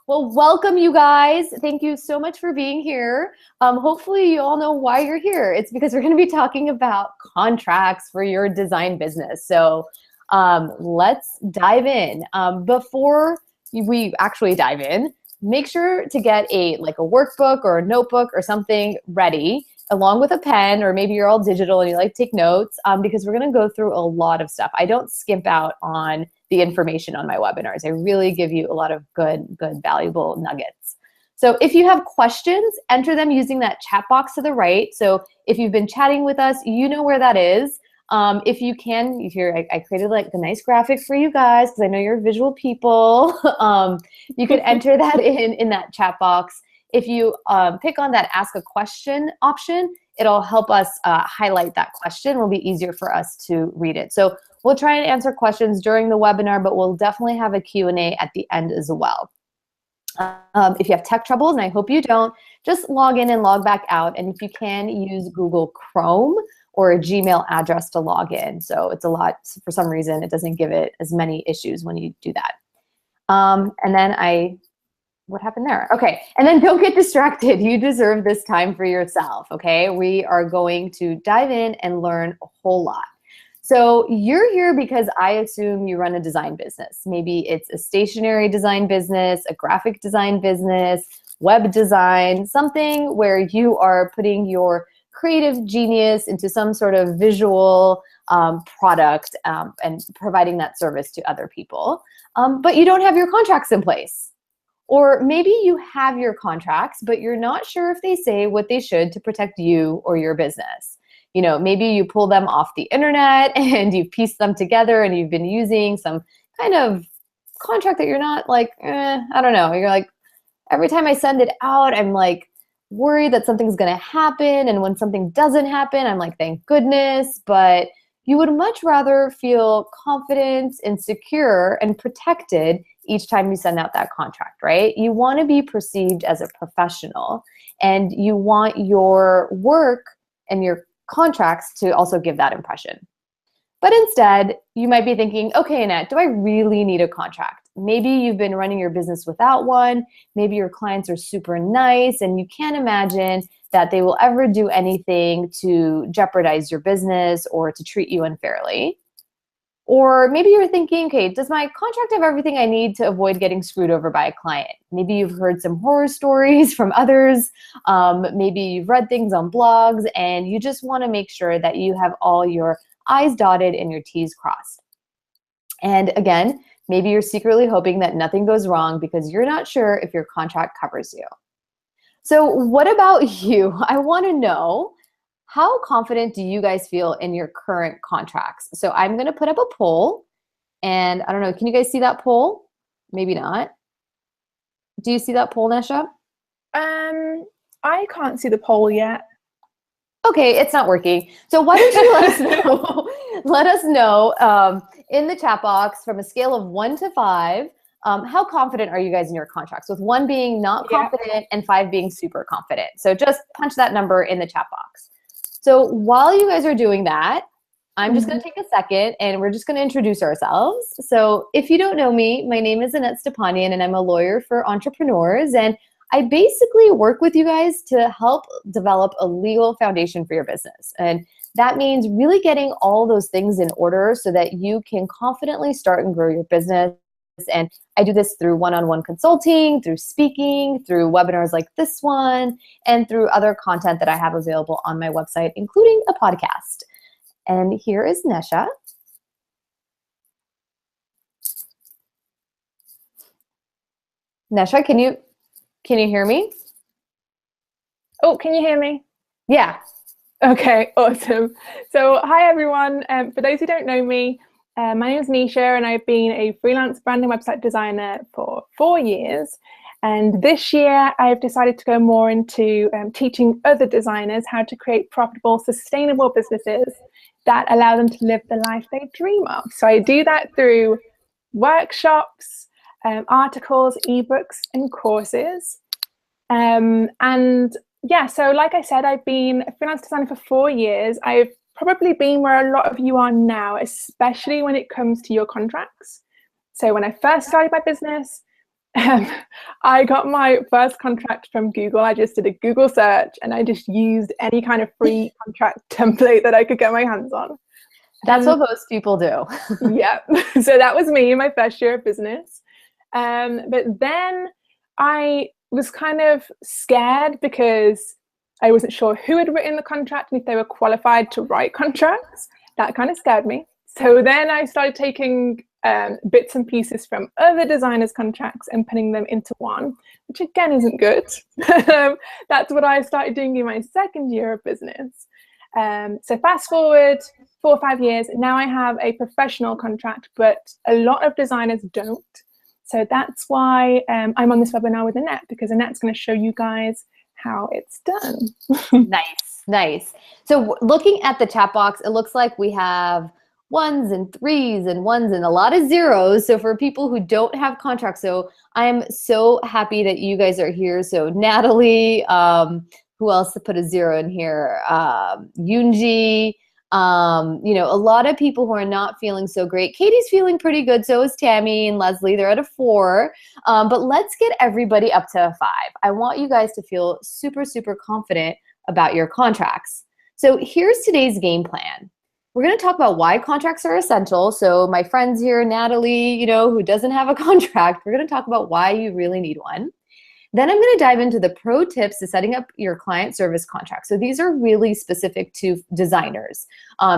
Well, welcome you guys. Thank you so much for being here. Hopefully you all know why you're here. It's because we're going to be talking about contracts for your design business. So let's dive in. Before we actually dive in, make sure to get a workbook or a notebook or something ready along with a pen, or maybe you're all digital and you like to take notes, because we're going to go through a lot of stuff. I don't skimp out on the information on my webinars. I really give you a lot of good, valuable nuggets. So if you have questions, enter them using that chat box to the right. So if you've been chatting with us, you know where that is. If you can, I created like a nice graphic for you guys because I know you're visual people. You can enter that in that chat box. If you pick on that ask a question option, it'll help us highlight that question. It'll be easier for us to read it. So we'll try and answer questions during the webinar, but we'll definitely have a Q&A at the end as well. If you have tech troubles, and I hope you don't, just log in and log back out. And if you can, use Google Chrome or a Gmail address to log in. So it's a lot, for some reason, it doesn't give it as many issues when you do that. And then what happened there? Okay, and then don't get distracted. You deserve this time for yourself, okay? We are going to dive in and learn a whole lot. So you're here because I assume you run a design business. Maybe it's a stationery design business, a graphic design business, web design, something where you are putting your creative genius into some sort of visual product and providing that service to other people. But you don't have your contracts in place. Or maybe you have your contracts, but you're not sure if they say what they should to protect you or your business. You know, maybe you pull them off the internet and you piece them together and you've been using some kind of contract that you're not like, I don't know. You're like, every time I send it out, I'm like worried that something's going to happen. And when something doesn't happen, I'm like, thank goodness. But you would much rather feel confident and secure and protected each time you send out that contract, right? You want to be perceived as a professional, and you want your work and your contracts to also give that impression. But instead, you might be thinking, okay, Annette, do I really need a contract? Maybe you've been running your business without one. Maybe your clients are super nice and you can't imagine that they will ever do anything to jeopardize your business or to treat you unfairly. Or maybe you're thinking, okay, does my contract have everything I need to avoid getting screwed over by a client? Maybe you've heard some horror stories from others. Maybe you've read things on blogs and you just want to make sure that you have all your I's dotted and your T's crossed. And again, maybe you're secretly hoping that nothing goes wrong because you're not sure if your contract covers you. So what about you? I want to know, how confident do you guys feel in your current contracts? So I'm going to put up a poll, and I don't know, can you guys see that poll? Maybe not. Do you see that poll, Nesha? I can't see the poll yet. Okay, it's not working. So why don't you let us know? Let us know in the chat box from a scale of 1 to 5. How confident are you guys in your contracts? With 1 being not confident and 5 being super confident. So just punch that number in the chat box. So while you guys are doing that, I'm just going to take a second and we're just going to introduce ourselves. So if you don't know me, my name is Annette Stepanian and I'm a lawyer for entrepreneurs. And I basically work with you guys to help develop a legal foundation for your business. And that means really getting all those things in order so that you can confidently start and grow your business. And I do this through one-on-one consulting, through speaking, through webinars like this one, and through other content that I have available on my website, including a podcast. And here is Nesha. Nesha, can you hear me? Oh, can you hear me? Yeah. Okay, awesome. So hi, everyone. For those who don't know me, my name is Nisha and I've been a freelance branding website designer for 4 years. And this year I've decided to go more into teaching other designers how to create profitable, sustainable businesses that allow them to live the life they dream of. So I do that through workshops, articles, ebooks, and courses. And yeah, so like I said, I've been a freelance designer for 4 years. I've probably been where a lot of you are now, especially when it comes to your contracts. So when I first started my business, I got my first contract from Google. I just did a Google search and I just used any kind of free contract template that I could get my hands on. That's what most people do. Yeah. So that was me in my first year of business. But then I was kind of scared because I wasn't sure who had written the contract and if they were qualified to write contracts. That kind of scared me. So then I started taking bits and pieces from other designers' contracts and putting them into one, which again isn't good. That's what I started doing in my second year of business. So fast forward 4 or 5 years, now I have a professional contract, but a lot of designers don't. So that's why I'm on this webinar with Annette, because Annette's going to show you guys how it's done. Nice. So looking at the chat box, it looks like we have 1s and 3s and 1s and a lot of 0s. So for people who don't have contracts, so I am so happy that you guys are here. So Natalie, who else to put a 0 in here? Yunji, a lot of people who are not feeling so great. Katie's feeling pretty good. So is Tammy and Leslie. They're at a 4. But let's get everybody up to a 5. I want you guys to feel super, super confident about your contracts. So here's today's game plan. We're going to talk about why contracts are essential. So my friends here, Natalie, who doesn't have a contract, we're going to talk about why you really need one. Then I'm going to dive into the pro tips to setting up your client service contract. So these are really specific to designers.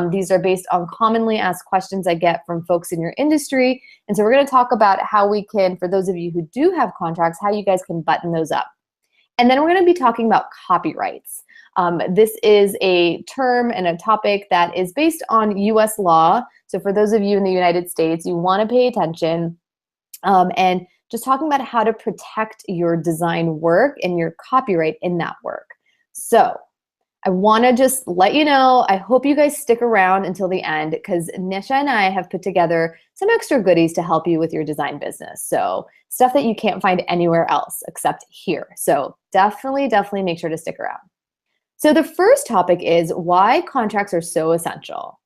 These are based on commonly asked questions I get from folks in your industry. And so we're going to talk about how we can, for those of you who do have contracts, how you guys can button those up. And then we're going to be talking about copyrights. This is a term and a topic that is based on US law. So for those of you in the United States, you want to pay attention and just talking about how to protect your design work and your copyright in that work. So I want to just let you know, I hope you guys stick around until the end because Nisha and I have put together some extra goodies to help you with your design business. So stuff that you can't find anywhere else except here. So definitely make sure to stick around. So the first topic is why contracts are so essential.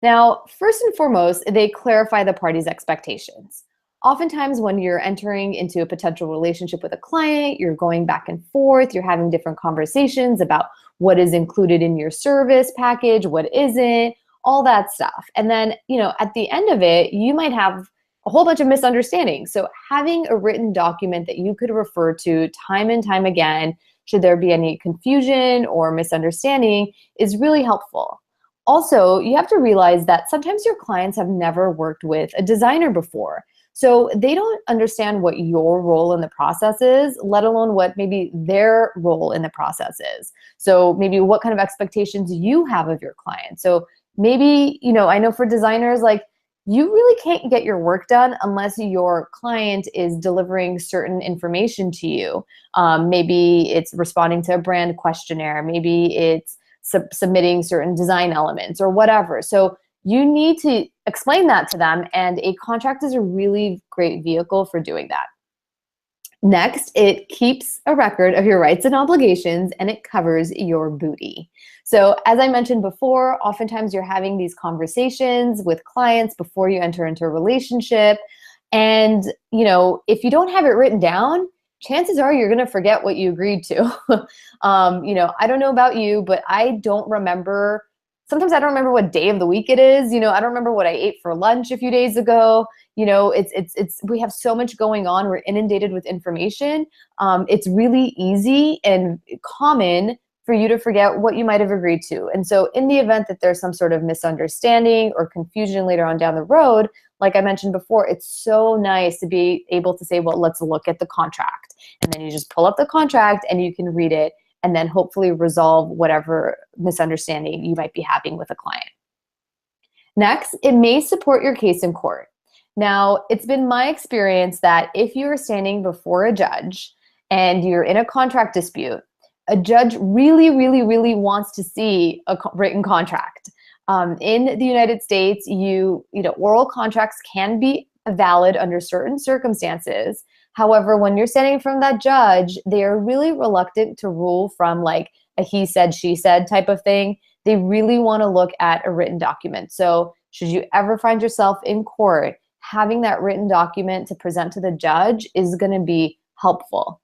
Now, first and foremost, they clarify the parties' expectations. Oftentimes when you're entering into a potential relationship with a client, you're going back and forth, you're having different conversations about what is included in your service package, what isn't, all that stuff. And then, at the end of it, you might have a whole bunch of misunderstandings. So having a written document that you could refer to time and time again, should there be any confusion or misunderstanding, is really helpful. Also, you have to realize that sometimes your clients have never worked with a designer before. So they don't understand what your role in the process is, let alone what maybe their role in the process is. So maybe what kind of expectations you have of your client. So maybe, I know for designers, like you really can't get your work done unless your client is delivering certain information to you. Maybe it's responding to a brand questionnaire. Maybe it's submitting certain design elements or whatever. So you need to explain that to them, and a contract is a really great vehicle for doing that. Next, it keeps a record of your rights and obligations, and it covers your booty. So as I mentioned before, oftentimes you're having these conversations with clients before you enter into a relationship. And, if you don't have it written down, chances are you're going to forget what you agreed to. I don't know about you, but I don't remember. Sometimes I don't remember what day of the week it is. I don't remember what I ate for lunch a few days ago. We have so much going on. We're inundated with information. It's really easy and common for you to forget what you might have agreed to. And so in the event that there's some sort of misunderstanding or confusion later on down the road, like I mentioned before, it's so nice to be able to say, well, let's look at the contract. And then you just pull up the contract and you can read it and then hopefully resolve whatever misunderstanding you might be having with a client. Next, it may support your case in court. Now, it's been my experience that if you are standing before a judge and you're in a contract dispute, a judge really wants to see a written contract. In the United States, oral contracts can be valid under certain circumstances. However, when you're standing in front of that judge, they are really reluctant to rule from like a he said, she said type of thing. They really want to look at a written document. So should you ever find yourself in court, having that written document to present to the judge is going to be helpful.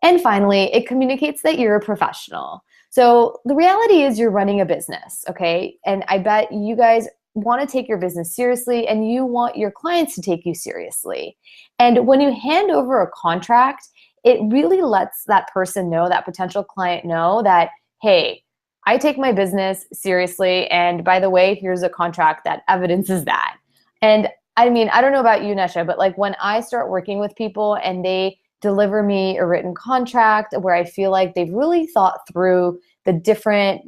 And finally, it communicates that you're a professional. So the reality is you're running a business, okay? And I bet you guys want to take your business seriously and you want your clients to take you seriously. And when you hand over a contract, it really lets that person know, that potential client know that, hey, I take my business seriously. And by the way, here's a contract that evidences that. And I mean, I don't know about you, Nesha, but like when I start working with people and they deliver me a written contract where I feel like they've really thought through the different,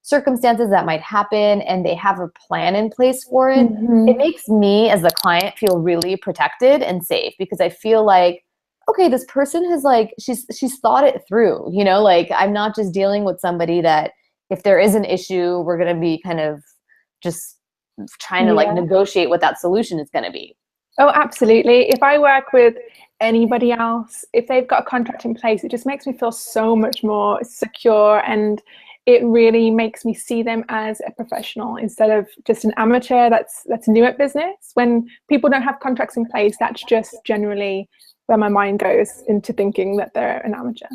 circumstances that might happen and they have a plan in place for it, it makes me as the client feel really protected and safe because I feel like, okay, this person has she's thought it through, like I'm not just dealing with somebody that if there is an issue, we're going to be kind of just trying to negotiate what that solution is going to be. Oh, absolutely. If I work with anybody else, if they've got a contract in place, it just makes me feel so much more secure, and it really makes me see them as a professional instead of just an amateur that's new at business. When people don't have contracts in place, that's just generally where my mind goes into thinking that they're an amateur.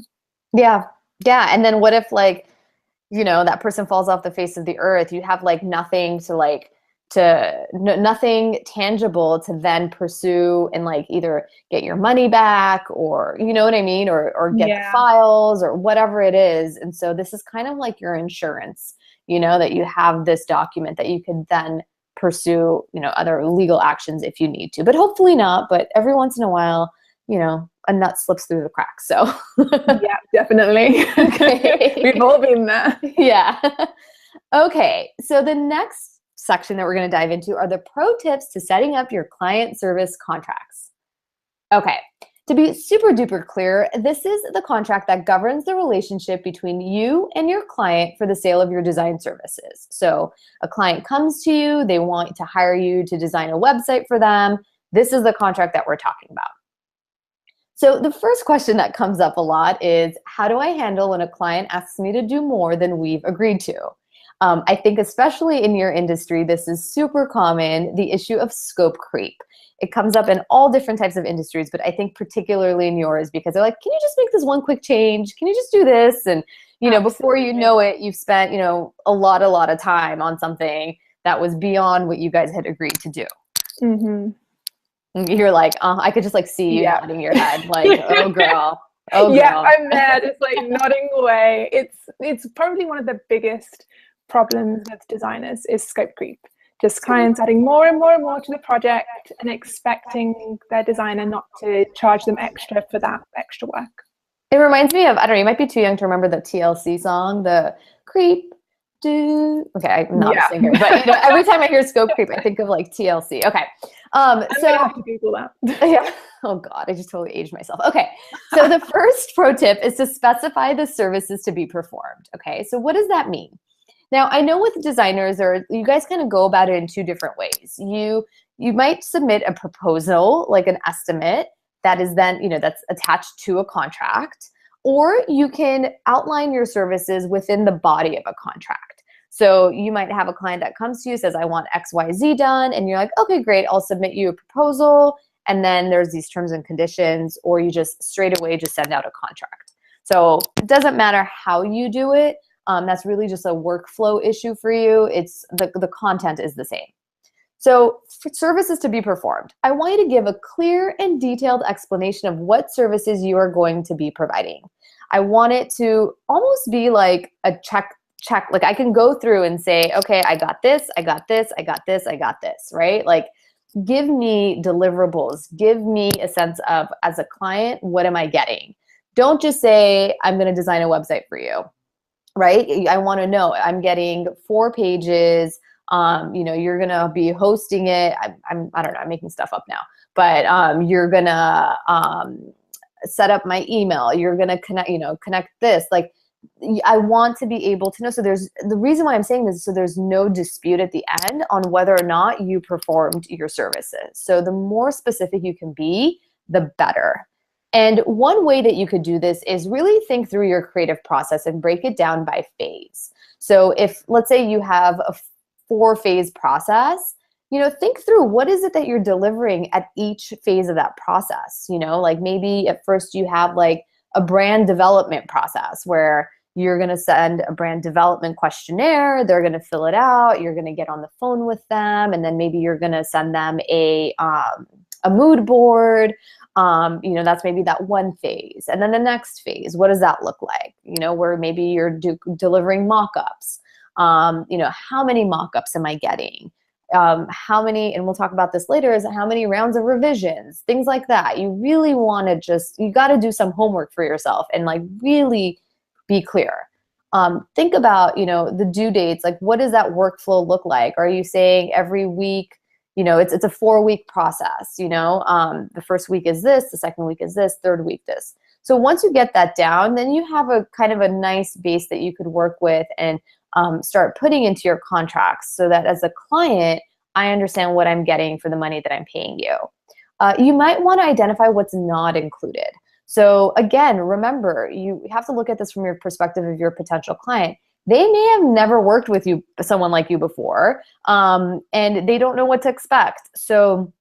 Yeah. And then what if that person falls off the face of the earth? You have nothing nothing tangible to then pursue and either get your money back or, you know what I mean? Or get the files or whatever it is. And so this is kind of like your insurance, that you have this document that you can then pursue, other legal actions if you need to, but hopefully not. But every once in a while, a nut slips through the cracks. So yeah, definitely. Okay. We've all been there. Yeah. Okay. So the next section that we're going to dive into are the pro tips to setting up your client service contracts. Okay. To be super duper clear, this is the contract that governs the relationship between you and your client for the sale of your design services. So a client comes to you, they want to hire you to design a website for them. This is the contract that we're talking about. So the first question that comes up a lot is, how do I handle when a client asks me to do more than we've agreed to? I think especially in your industry, this is super common, the issue of scope creep. It comes up in all different types of industries, but I think particularly in yours because they're like, can you just make this one quick change? Can you just do this? And, before you know it, you've spent, a lot of time on something that was beyond what you guys had agreed to do. You're like, I could just see you nodding your head like, oh girl. Oh, yeah, girl. I'm there just nodding away. It's probably one of the biggest problems with designers is scope creep. Just clients adding more and more and more to the project and expecting their designer not to charge them extra for that extra work. It reminds me of, I don't know, you might be too young to remember the TLC song, the creep, do. Okay, I'm not a singer, but every time I hear scope creep, I think of TLC. Okay. I'm gonna have to Google that. Yeah. Oh God, I just totally aged myself. Okay. So the first pro tip is to specify the services to be performed. Okay. So what does that mean? Now, I know with designers, you guys kind of go about it in two different ways. You might submit a proposal, like an estimate, that is then, that's attached to a contract, or you can outline your services within the body of a contract. So you might have a client that comes to you, says, I want XYZ done, and you're like, okay, great, I'll submit you a proposal, and then there's these terms and conditions, or you just straight away just send out a contract. So it doesn't matter how you do it. That's really just a workflow issue for you. It's the content is the same. So for services to be performed, I want you to give a clear and detailed explanation of what services you are going to be providing. I want it to almost be like a check. Like I can go through and say, okay, I got this, I got this, I got this, I got this, right? Give me deliverables. Give me a sense of, as a client, what am I getting? Don't just say, I'm going to design a website for you. Right? I want to know I'm getting 4 pages. You're going to be hosting it. I don't know, I'm making stuff up now, but you're going to set up my email. You're going to connect this. I want to be able to know. So the reason why I'm saying this is so there's no dispute at the end on whether or not you performed your services. So the more specific you can be, the better. And one way that you could do this is really think through your creative process and break it down by phase. So if, let's say you have a 4-phase process, think through what is it that you're delivering at each phase of that process. Like maybe at first you have like a brand development process where you're going to send a brand development questionnaire, they're going to fill it out, you're going to get on the phone with them, and then maybe you're going to send them a mood board. That's maybe that one phase. And then the next phase, what does that look like? Where maybe you're delivering mock-ups. How many mock-ups am I getting? How many, and we'll talk about this later, is how many rounds of revisions, things like that. You really want to you got to do some homework for yourself and like really be clear. Think about, the due dates, like what does that workflow look like? Are you saying every week, it's a 4-week process, the first week is this, the second week is this, third week this. So once you get that down, then you have a kind of a nice base that you could work with and start putting into your contracts so that as a client, I understand what I'm getting for the money that I'm paying you. You might want to identify what's not included. So again, remember, you have to look at this from your perspective of your potential client. They may have never worked with someone like you before, and they don't know what to expect. So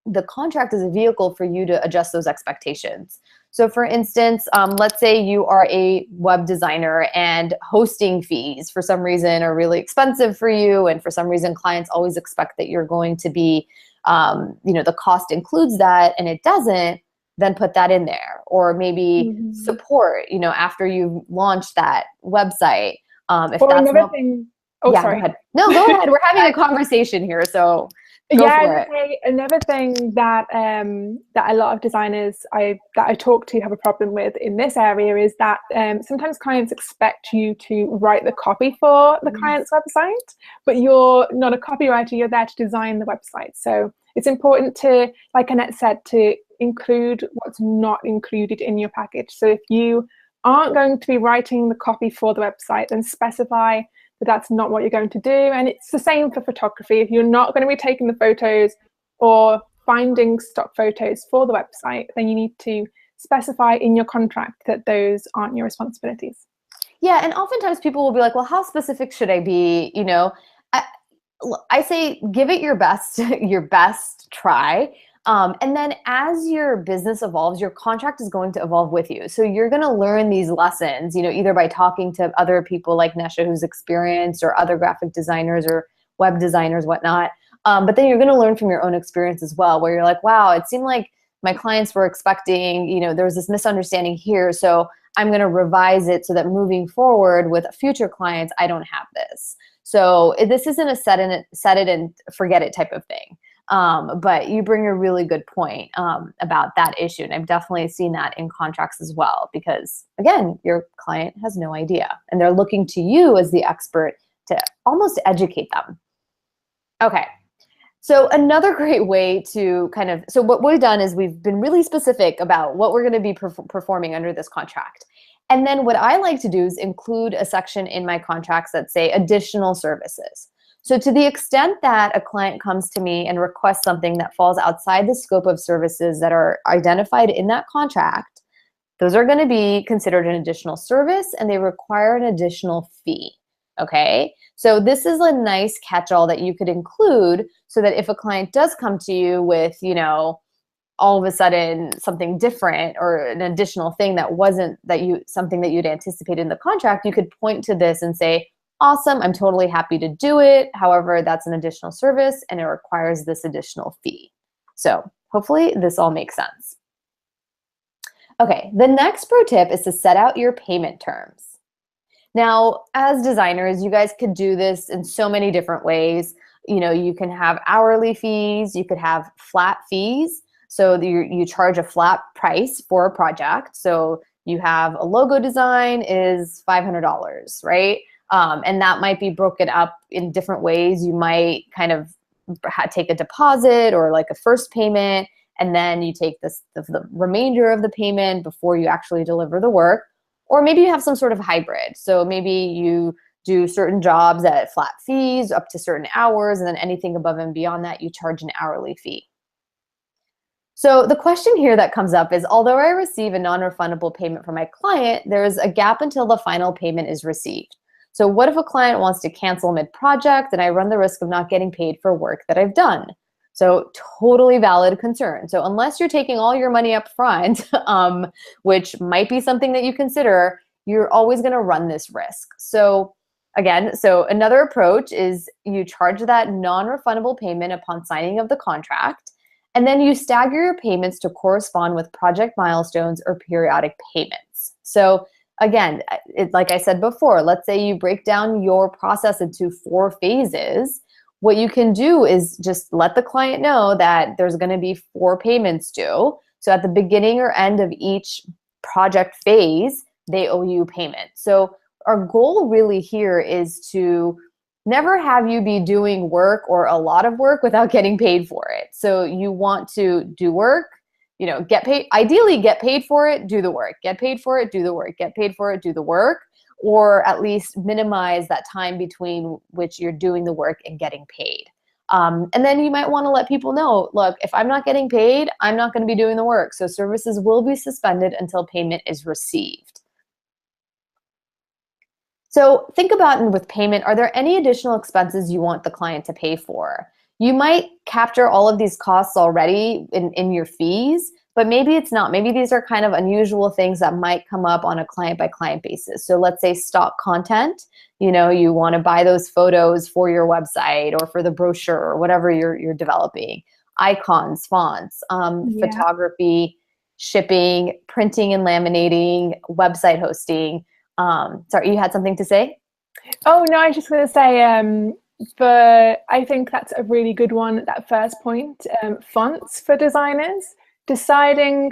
the contract is a vehicle for you to adjust those expectations. So for instance, let's say you are a web designer and hosting fees for some reason are really expensive for you, and for some reason clients always expect that you're going to be, the cost includes that and it doesn't, then put that in there. Or maybe support, after you've launched that website. If or that's another not, thing, yeah, sorry. go ahead. No, go ahead. We're having a conversation here, so go for it. Another thing that that a lot of designers that I talk to have a problem with in this area is that sometimes clients expect you to write the copy for the client's website, but you're not a copywriter, you're there to design the website. So it's important to, like Annette said, to include what's not included in your package. So if you aren't going to be writing the copy for the website, then specify that that's not what you're going to do. And it's the same for photography. If you're not going to be taking the photos or finding stock photos for the website, then you need to specify in your contract that those aren't your responsibilities. Yeah, and oftentimes people will be like, well, how specific should I be? I say give it your best try. And then as your business evolves, your contract is going to evolve with you. So you're going to learn these lessons, either by talking to other people like Nesha who's experienced, or other graphic designers or web designers, whatnot. But then you're going to learn from your own experience as well, where you're like, wow, it seemed like my clients were expecting, there was this misunderstanding here. So I'm going to revise it so that moving forward with future clients, I don't have this. So this isn't a set it and forget it type of thing. But you bring a really good point about that issue. And I've definitely seen that in contracts as well, because again, your client has no idea and they're looking to you as the expert to almost educate them. Okay. So another great way to so what we've done is we've been really specific about what we're going to be performing under this contract. And then what I like to do is include a section in my contracts that say additional services. So to the extent that a client comes to me and requests something that falls outside the scope of services that are identified in that contract, those are going to be considered an additional service and they require an additional fee. Okay, so this is a nice catch-all that you could include so that if a client does come to you with, all of a sudden something different or an additional thing that wasn't something that you'd anticipated in the contract, you could point to this and say, awesome, I'm totally happy to do it. However, that's an additional service and it requires this additional fee. So hopefully this all makes sense. Okay, the next pro tip is to set out your payment terms. Now, as designers, you guys could do this in so many different ways. You can have hourly fees, you could have flat fees. So you charge a flat price for a project. So you have a logo design is $500, right? And that might be broken up in different ways. You might kind of take a deposit or like a first payment, and then you take the remainder of the payment before you actually deliver the work. Or maybe you have some sort of hybrid. So maybe you do certain jobs at flat fees up to certain hours, and then anything above and beyond that, you charge an hourly fee. So the question here that comes up is, although I receive a non-refundable payment from my client, there is a gap until the final payment is received. So what if a client wants to cancel mid-project and I run the risk of not getting paid for work that I've done? So totally valid concern. So unless you're taking all your money up front, which might be something that you consider, you're always going to run this risk. So again, so another approach is you charge that non-refundable payment upon signing of the contract, and then you stagger your payments to correspond with project milestones or periodic payments. So again, like I said before, let's say you break down your process into 4 phases. What you can do is just let the client know that there's going to be 4 payments due. So at the beginning or end of each project phase, they owe you payment. So our goal really here is to never have you be doing work or a lot of work without getting paid for it. So you want to do work, get paid, ideally get paid for it, do the work, get paid for it, do the work, get paid for it, do the work, or at least minimize that time between which you're doing the work and getting paid. And then you might want to let people know, look, if I'm not getting paid, I'm not going to be doing the work. So services will be suspended until payment is received. So think about, and with payment, are there any additional expenses you want the client to pay for? You might capture all of these costs already in your fees, but maybe it's not. Maybe these are kind of unusual things that might come up on a client-by-client basis. So let's say stock content, you want to buy those photos for your website or for the brochure or whatever you're developing. Icons, fonts, photography, shipping, printing and laminating, website hosting. Sorry, you had something to say? Oh, no, I was just going to say, I think that's a really good one, that first point, fonts for designers, deciding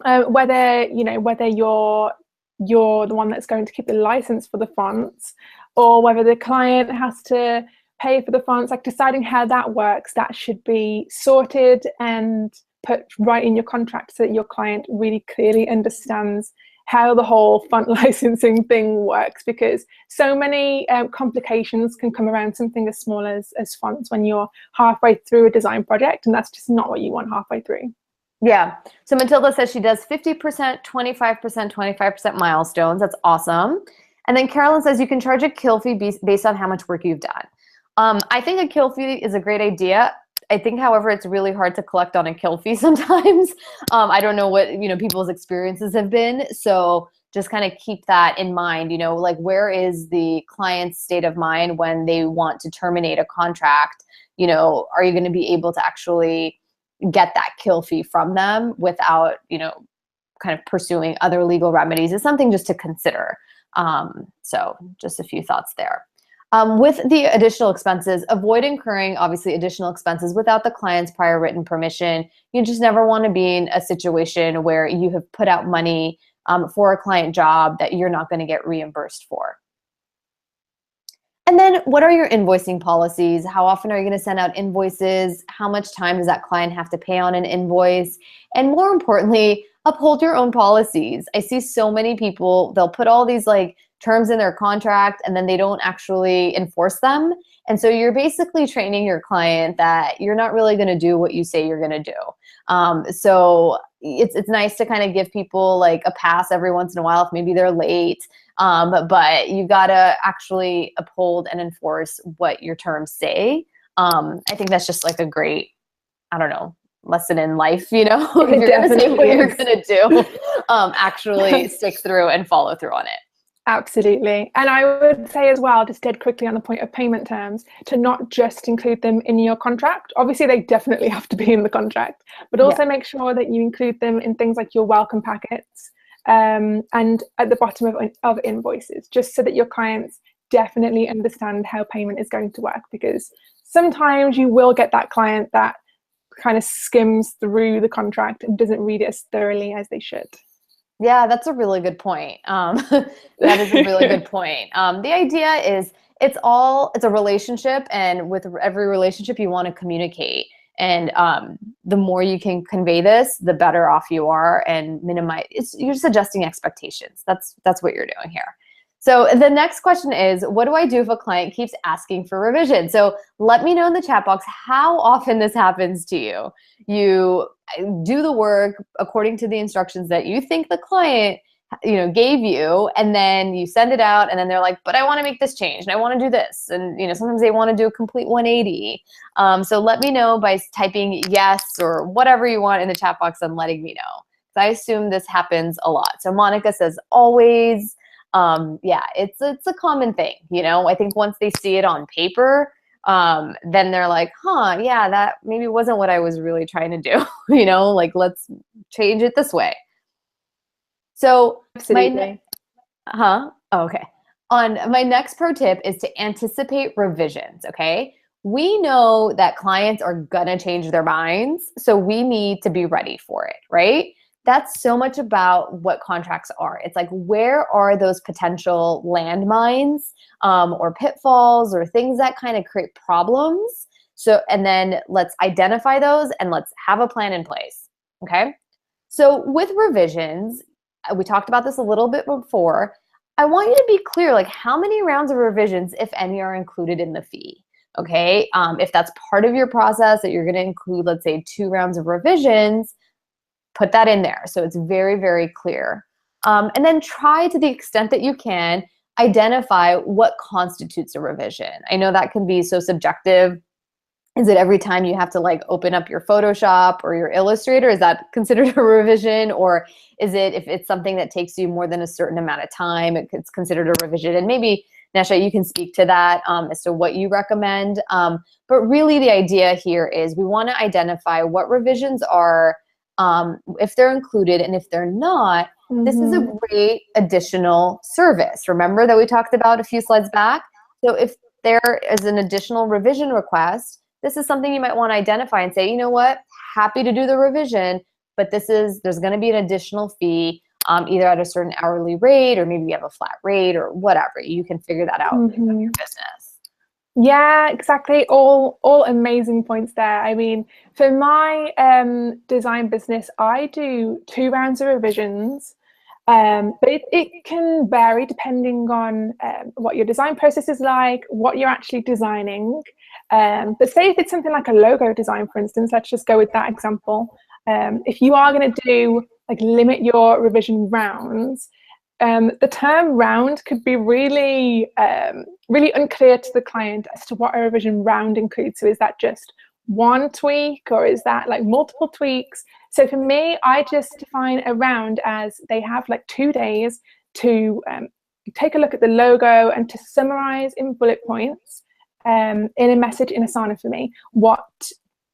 whether you're the one that's going to keep the license for the fonts, or whether the client has to pay for the fonts, like deciding how that works, that should be sorted and put right in your contract so that your client really clearly understands how the whole font licensing thing works, because so many complications can come around something as small as fonts when you're halfway through a design project, and that's just not what you want halfway through. Yeah. So Matilda says she does 50%, 25%, 25% milestones. That's awesome. And then Carolyn says you can charge a kill fee based on how much work you've done. I think a kill fee is a great idea. I think, however, it's really hard to collect on a kill fee sometimes. I don't know what, people's experiences have been. So just kind of keep that in mind, like where is the client's state of mind when they want to terminate a contract? Are you going to be able to actually get that kill fee from them without, kind of pursuing other legal remedies is something just to consider. So just a few thoughts there. With the additional expenses, avoid incurring obviously additional expenses without the client's prior written permission. You just never want to be in a situation where you have put out money for a client job that you're not going to get reimbursed for. And then what are your invoicing policies? How often are you going to send out invoices? How much time does that client have to pay on an invoice? And more importantly, uphold your own policies. I see so many people, they'll put all these terms in their contract and then they don't actually enforce them. And so you're basically training your client that you're not really going to do what you say you're going to do. So it's nice to kind of give people a pass every once in a while if maybe they're late. But you got to actually uphold and enforce what your terms say. I think that's just a great, lesson in life, if you're going to say what you're going to do, actually stick through and follow through on it. Absolutely. And I would say as well, just dead quickly on the point of payment terms, to not just include them in your contract. Obviously, they definitely have to be in the contract, but also make sure that you include them in things like your welcome packets and at the bottom of invoices, just so that your clients definitely understand how payment is going to work, because sometimes you will get that client that kind of skims through the contract and doesn't read it as thoroughly as they should. Yeah, that's a really good point. That is a really good point. The idea is it's a relationship, and with every relationship you want to communicate. And the more you can convey this, the better off you are, and minimize. You're just adjusting expectations. That's what you're doing here. So the next question is, what do I do if a client keeps asking for revision? So let me know in the chat box how often this happens to you. You do the work according to the instructions that you think the client gave you, and then you send it out, and then they're like, but I want to make this change and I want to do this. And, sometimes they want to do a complete 180. So let me know by typing yes or whatever you want in the chat box and letting me know. I assume this happens a lot. So Monica says always. Yeah, it's a common thing. I think once they see it on paper, then they're like, huh, yeah, that maybe wasn't what I was really trying to do. Like, let's change it this way. So Absolutely. Oh, okay. My next pro tip is to anticipate revisions, okay? We know that clients are gonna change their minds, so we need to be ready for it, right? That's so much about what contracts are. It's like, where are those potential landmines or pitfalls or things that kind of create problems? So, and then let's identify those and let's have a plan in place, okay? So with revisions, we talked about this a little bit before. I want you to be clear, like, how many rounds of revisions, if any, are included in the fee, okay? If that's part of your process that you're gonna include, let's say 2 rounds of revisions, put that in there so it's very, very clear. And then try, to the extent that you can, identify what constitutes a revision. I know that can be so subjective. Is it every time you have to like open up your Photoshop or your Illustrator? Is that considered a revision? Or is it, if it's something that takes you more than a certain amount of time, it's considered a revision? And maybe, Nesha, you can speak to that as to what you recommend. But really the idea here is we want to identify what revisions are, if they're included, and if they're not, this is a great additional service. Remember that we talked about a few slides back? So if there is an additional revision request, this is something you might want to identify and say, you know what, happy to do the revision, but there's going to be an additional fee, either at a certain hourly rate, or maybe you have a flat rate, or whatever. You can figure that out with your business. Yeah, exactly. All amazing points there. I mean, for my design business, I do 2 rounds of revisions. But it can vary depending on what your design process is like, what you're actually designing. But say if it's something like a logo design, for instance, let's just go with that example. If you are going to do, like, limit your revision rounds, the term round could be really, really unclear to the client as to what a revision round includes. So is that just one tweak, or is that like multiple tweaks? So for me, I just define a round as they have like 2 days to take a look at the logo and to summarize in bullet points in a message in Asana for me what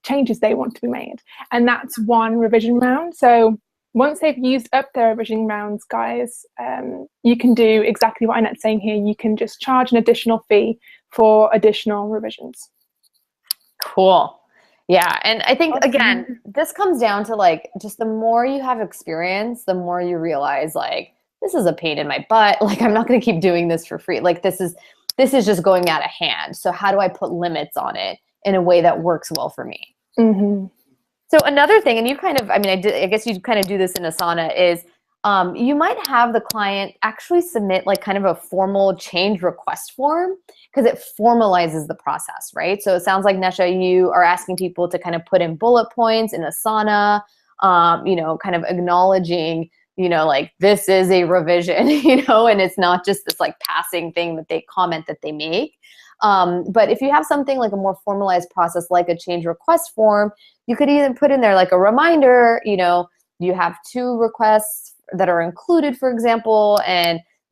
changes they want to be made. And that's 1 revision round. So once they've used up their revision rounds, guys, you can do exactly what Annette's saying here. You can just charge an additional fee for additional revisions. Cool. Yeah, and I think, again, this comes down to, like, just the more you have experience, the more you realize, like, this is a pain in my butt. Like, I'm not going to keep doing this for free. Like, this is just going out of hand. So how do I put limits on it in a way that works well for me? So another thing, and you kind of, I mean, I guess you kind of do this in Asana, is you might have the client actually submit like kind of a formal change request form, because it formalizes the process, right? So it sounds like, Nesha, you are asking people to kind of put in bullet points in Asana, kind of acknowledging, like, this is a revision, and it's not just this like passing thing that they comment that they make. But if you have something like a more formalized process, like a change request form, you could even put in there like a reminder, you have 2 requests that are included, for example,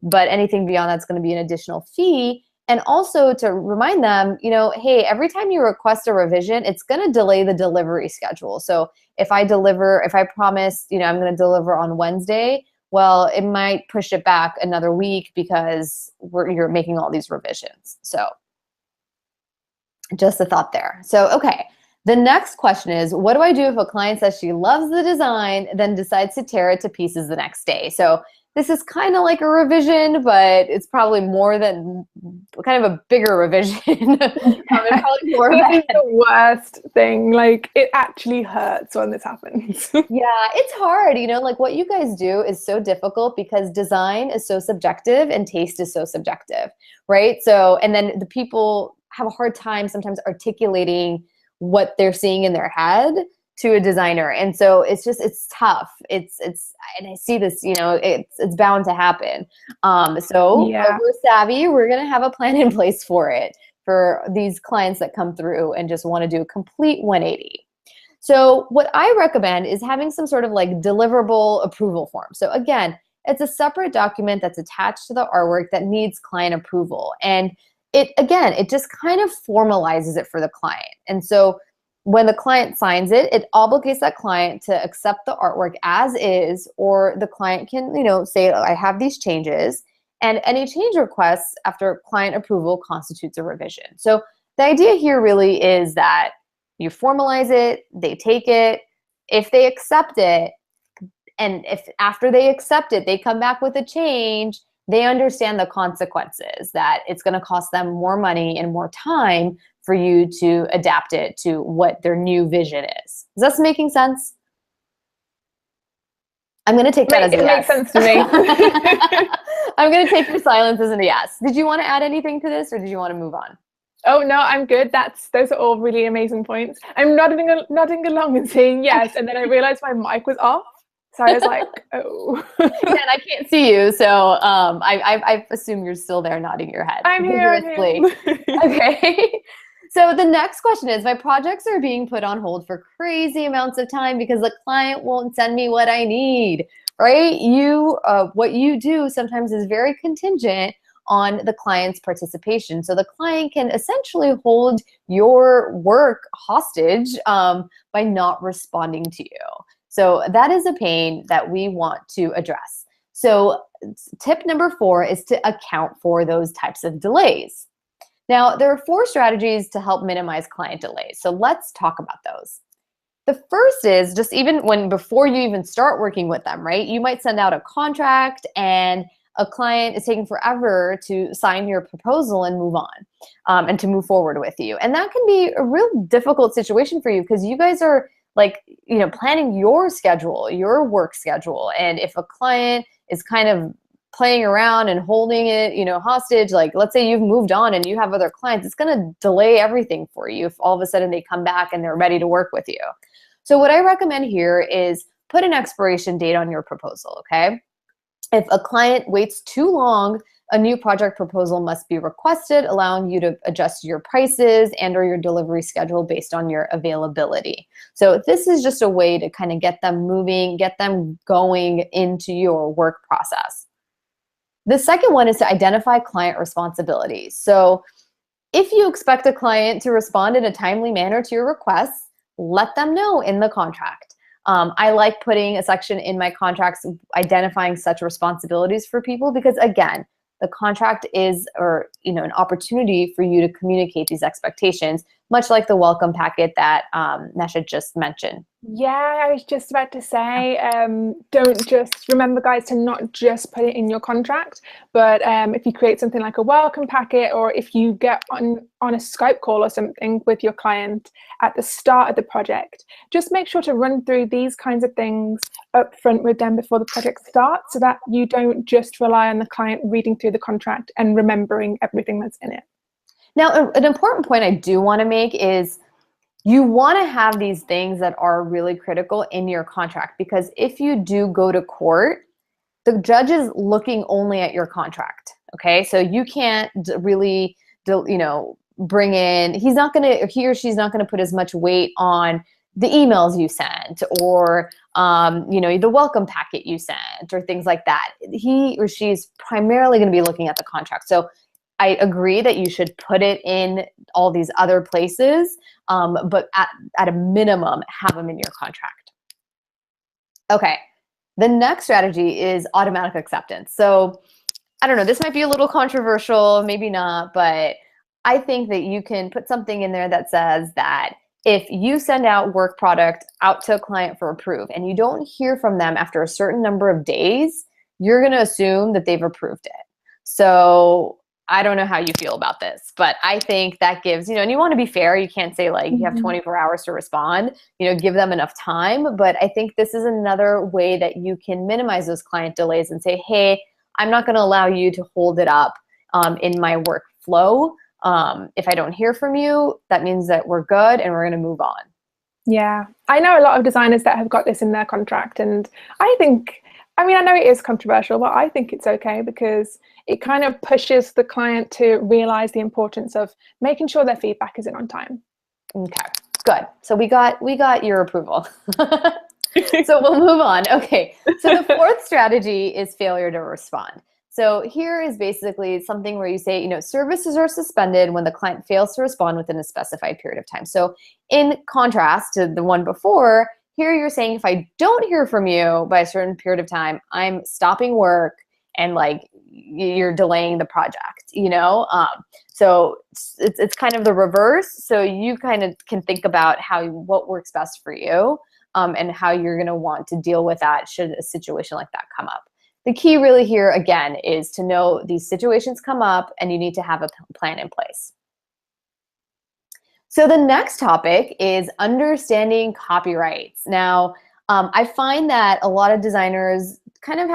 but anything beyond that's going to be an additional fee. And also to remind them, hey, every time you request a revision, it's going to delay the delivery schedule. So if I promise, I'm going to deliver on Wednesday, well, it might push it back another week because you're making all these revisions. So just a thought there. So, okay. The next question is, what do I do if a client says she loves the design, then decides to tear it to pieces the next day? So this is kind of like a revision, but it's probably more than kind of a bigger revision. It's probably more this is the worst thing. Like, it actually hurts when this happens. Yeah, it's hard. Like, what you guys do is so difficult because design is so subjective and taste is so subjective, right? So, and then the people have a hard time sometimes articulating what they're seeing in their head. to a designer. And so it's tough. And I see this, it's bound to happen. So Yeah. we're savvy. We're going to have a plan in place for it, for these clients that come through and just want to do a complete 180. So what I recommend is having some sort of like deliverable approval form. So again, it's a separate document that's attached to the artwork that needs client approval. And it just kind of formalizes it for the client. And so when the client signs it, it obligates that client to accept the artwork as is, or the client can, say, I have these changes, and any change requests after client approval constitutes a revision. So the idea here really is that you formalize it, they take it, if they accept it, and if after they accept it, they come back with a change, they understand the consequences, that it's going to cost them more money and more time for you to adapt it to what their new vision is. Is this making sense? I'm going to take that as a yes. It makes sense to me. I'm going to take your silence as a yes. Did you want to add anything to this, or did you want to move on? Oh no, I'm good. Those are all really amazing points. I'm nodding along and saying yes, and then I realized my mic was off. So I was like, oh. And I can't see you, so I assume you're still there nodding your head. I'm here. Okay. So the next question is, my projects are being put on hold for crazy amounts of time because the client won't send me what I need, right? What you do sometimes is very contingent on the client's participation. So the client can essentially hold your work hostage by not responding to you. So that is a pain that we want to address. So tip number 4 is to account for those types of delays. Now, there are 4 strategies to help minimize client delays. So let's talk about those. The first is just before you even start working with them, right? You might send out a contract and a client is taking forever to sign your proposal and move on, and to move forward with you. And that can be a real difficult situation for you because you guys are planning your schedule, your work schedule. And if a client is kind of playing around and holding it, hostage, like let's say you've moved on and you have other clients, it's going to delay everything for you if all of a sudden they come back and they're ready to work with you. So what I recommend here is put an expiration date on your proposal, okay? If a client waits too long, a new project proposal must be requested, allowing you to adjust your prices and/or your delivery schedule based on your availability. So this is just a way to kind of get them moving, get them going into your work process. The second one is to identify client responsibilities. So if you expect a client to respond in a timely manner to your requests, let them know in the contract. I like putting a section in my contracts identifying such responsibilities for people because, again, the contract is an opportunity for you to communicate these expectations, much like the welcome packet that Nesha just mentioned. Yeah, I was just about to say, don't just remember, guys, to not just put it in your contract, but if you create something like a welcome packet, or if you get on a Skype call or something with your client at the start of the project, just make sure to run through these kinds of things up front with them before the project starts, so that you don't just rely on the client reading through the contract and remembering everything that's in it. Now, an important point I do want to make is you want to have these things that are really critical in your contract, because if you do go to court, the judge is looking only at your contract, okay? So you can't really, bring in, he or she's not going to put as much weight on the emails you sent or, the welcome packet you sent or things like that. He or she's primarily going to be looking at the contract. So I agree that you should put it in all these other places, but at a minimum, have them in your contract. Okay, the next strategy is automatic acceptance. So I don't know, this might be a little controversial, maybe not, but I think that you can put something in there that says that if you send out work product out to a client for approve and you don't hear from them after a certain number of days, you're going to assume that they've approved it. So I don't know how you feel about this, but I think that gives, and you want to be fair. You can't say you have 24 hours to respond, give them enough time. But I think this is another way that you can minimize those client delays and say, hey, I'm not going to allow you to hold it up in my workflow. If I don't hear from you, that means that we're good and we're going to move on. Yeah, I know a lot of designers that have got this in their contract, and I know it is controversial, but I think it's okay because it kind of pushes the client to realize the importance of making sure their feedback is in on time. Okay, good. So we got your approval. So we'll move on. Okay, so the fourth strategy is failure to respond. So here is basically something where you say, services are suspended when the client fails to respond within a specified period of time. So in contrast to the one before, here you're saying if I don't hear from you by a certain period of time, I'm stopping work and like you're delaying the project, So it's kind of the reverse. So you kind of can think about what works best for you, and how you're going to want to deal with that should a situation like that come up. The key really here, again, is to know these situations come up and you need to have a plan in place. So the next topic is understanding copyrights. Now, I find that a lot of designers kind of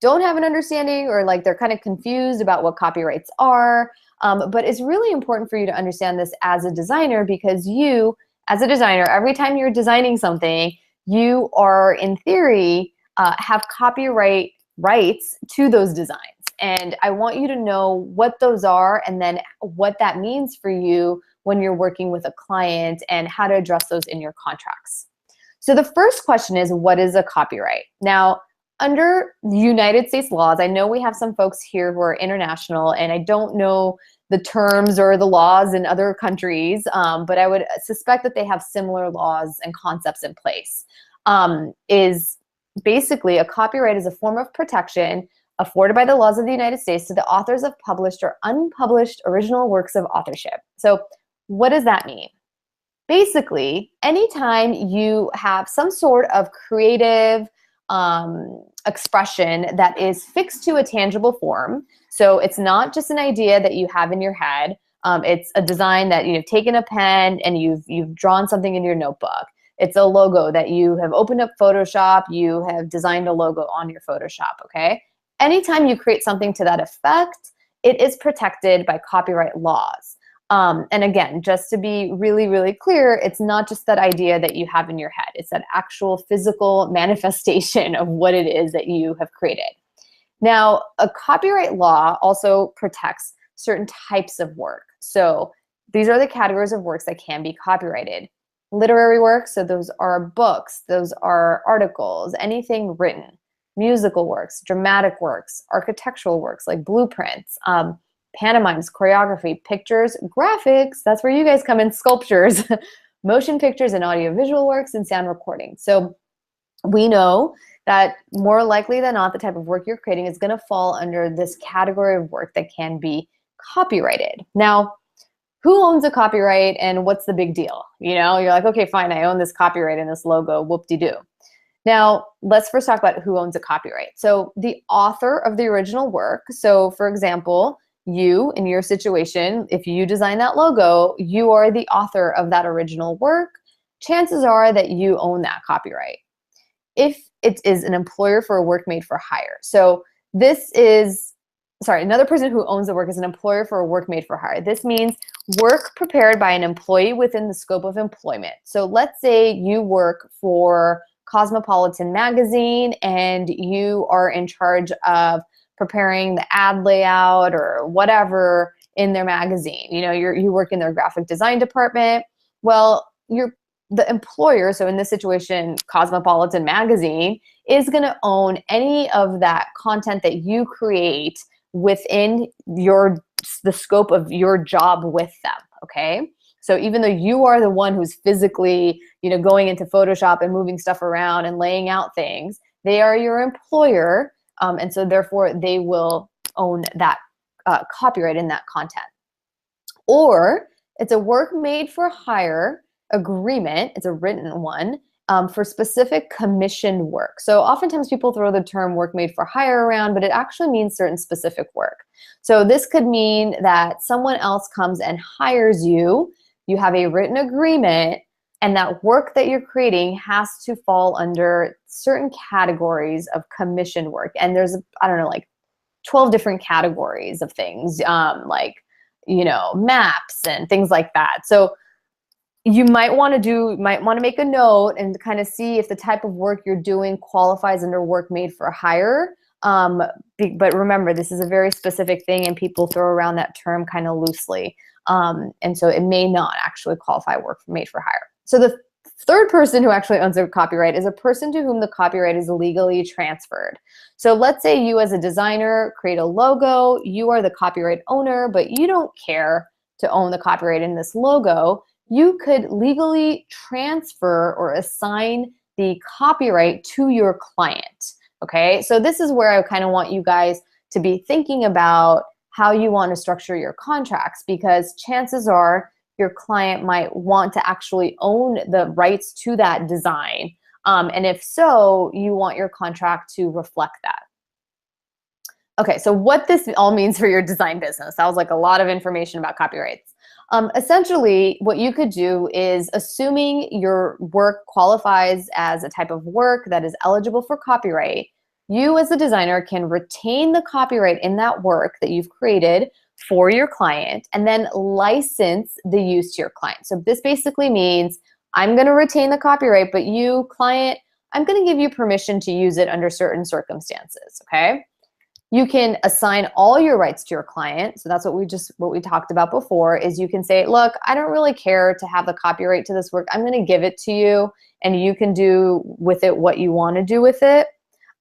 don't have an understanding, or like they're kind of confused about what copyrights are. But it's really important for you to understand this as a designer, because you, as a designer, every time you're designing something, you are, in theory, have copyright rights to those designs. And I want you to know what those are and then what that means for you when you're working with a client and how to address those in your contracts. So the first question is, what is a copyright? Now, under United States laws, I know we have some folks here who are international, and I don't know the terms or the laws in other countries, but I would suspect that they have similar laws and concepts in place. Is basically a copyright is a form of protection afforded by the laws of the United States to the authors of published or unpublished original works of authorship. So what does that mean? Basically, anytime you have some sort of creative expression that is fixed to a tangible form, so it's not just an idea that you have in your head, it's a design that you've taken a pen and you've drawn something in your notebook. It's a logo that you have opened up Photoshop, you have designed a logo on your Photoshop, okay? Anytime you create something to that effect, it is protected by copyright laws. And again, just to be really, really clear, it's not just that idea that you have in your head. It's that actual physical manifestation of what it is that you have created. Now, a copyright law also protects certain types of work. So these are the categories of works that can be copyrighted. Literary works, so those are books, those are articles, anything written. Musical works, dramatic works, architectural works like blueprints, pantomimes, choreography, pictures, graphics, that's where you guys come in, sculptures, motion pictures and audiovisual works, and sound recording. So we know that more likely than not, the type of work you're creating is going to fall under this category of work that can be copyrighted. Now, who owns a copyright and what's the big deal? You're like, okay, fine, I own this copyright and this logo, whoop-de-doo. Now, let's first talk about who owns a copyright. So the author of the original work. So for example, you, in your situation, if you design that logo, you are the author of that original work. Chances are that you own that copyright. If it is an employer for a work made for hire. So another person who owns the work is an employer for a work made for hire. This means work prepared by an employee within the scope of employment. So let's say you work for Cosmopolitan magazine and you are in charge of preparing the ad layout or whatever in their magazine. You work in their graphic design department. Well, the employer, so in this situation, Cosmopolitan magazine, is going to own any of that content that you create within the scope of your job with them, okay? So even though you are the one who's physically, going into Photoshop and moving stuff around and laying out things, they are your employer, and so therefore they will own that copyright in that content. Or it's a work made for hire agreement, it's a written one, for specific commissioned work. So oftentimes people throw the term work made for hire around, but it actually means certain specific work. So this could mean that someone else comes and hires you, you have a written agreement, and that work that you're creating has to fall under certain categories of commissioned work. And there's, 12 different categories of things, maps and things like that. So you might want to make a note and kind of see if the type of work you're doing qualifies under work made for hire. But remember, this is a very specific thing and people throw around that term kind of loosely. And so it may not actually qualify work made for hire. So the third person who actually owns a copyright is a person to whom the copyright is legally transferred. So let's say you as a designer create a logo, you are the copyright owner, but you don't care to own the copyright in this logo. You could legally transfer or assign the copyright to your client. Okay, so this is where I kind of want you guys to be thinking about how you want to structure your contracts, because chances are your client might want to actually own the rights to that design. And if so, you want your contract to reflect that. Okay, so what this all means for your design business. That was like a lot of information about copyrights. Essentially, what you could do is, assuming your work qualifies as a type of work that is eligible for copyright, you as a designer can retain the copyright in that work that you've created for your client and then license the use to your client. So this basically means I'm going to retain the copyright, but you, client, I'm going to give you permission to use it under certain circumstances, okay? You can assign all your rights to your client. So that's what we talked about before, is you can say, look, I don't really care to have the copyright to this work. I'm going to give it to you and you can do with it what you want to do with it.